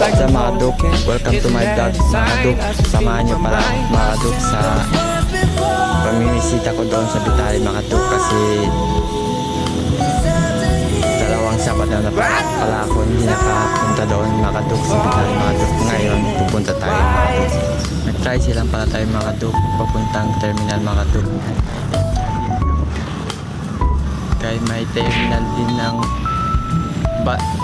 Sa mga Duk, welcome to my vlog mga Duk. Samahan nyo pala mga Duk sa pamimisita ko doon sa Bitali mga Duk, kasi dalawang Sabado na pala ako hindi nakapunta doon mga Duk sa Bitali mga Duk. Ngayon pupunta tayo mga Duk. Nag-try silang pala tayo mga Duk papuntang terminal mga Duk. Kaya may terminal din ng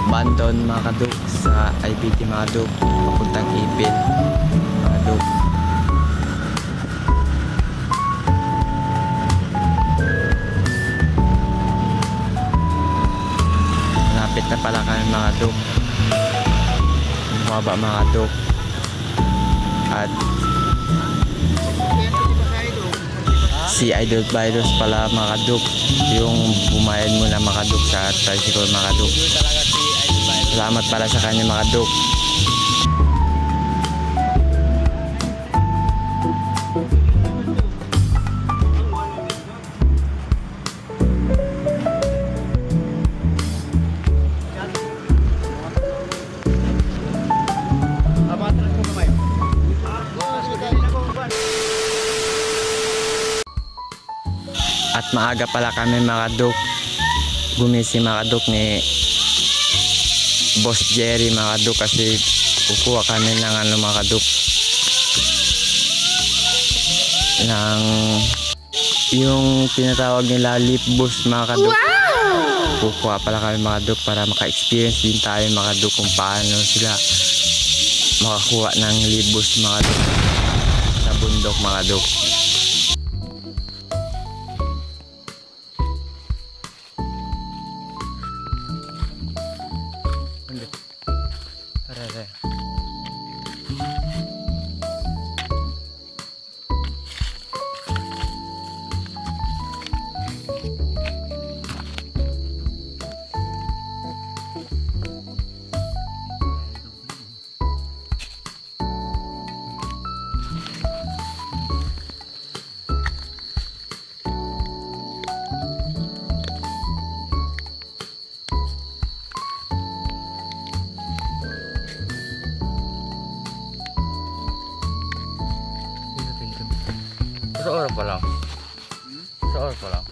Bandon mga Duk sa IBT mga Duk papuntang Ipil mga Duk. Malapit na pala kami mga Duk, bumaba mga Duk. At si Idol Virus pala mga Duk yung bumayad mo na mga Duk sa tricycle mga Duk. Salamat pala sa kanya mga Duk. At maaga pala kami mga Duk, gumising mga Duk ni Boss Jerry mga Duk, kasi kukuha kami ng mga Duk ng yung tinatawag nila lip boost mga Duk. Kukuha pala kami mga Duk para maka-experience din tayo mga Duk kung paano sila makakuha ng lip boost mga Duk sa bundok mga Duk. Sa oras pa lang. Sa oras pa lang.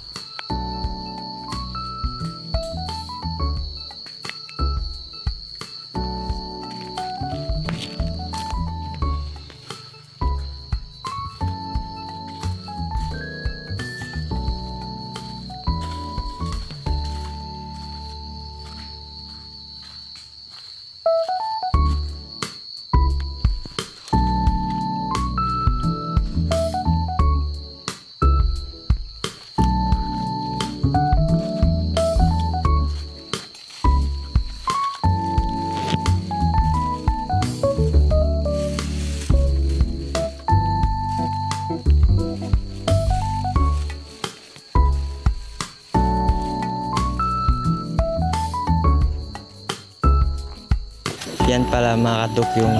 Yan pala mga Duk yung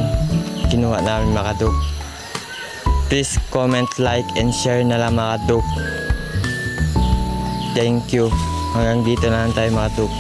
kinuha namin mga Duk. Please comment, like, and share na lang mga Duk. Thank you. Hanggang dito na lang tayo mga Duk.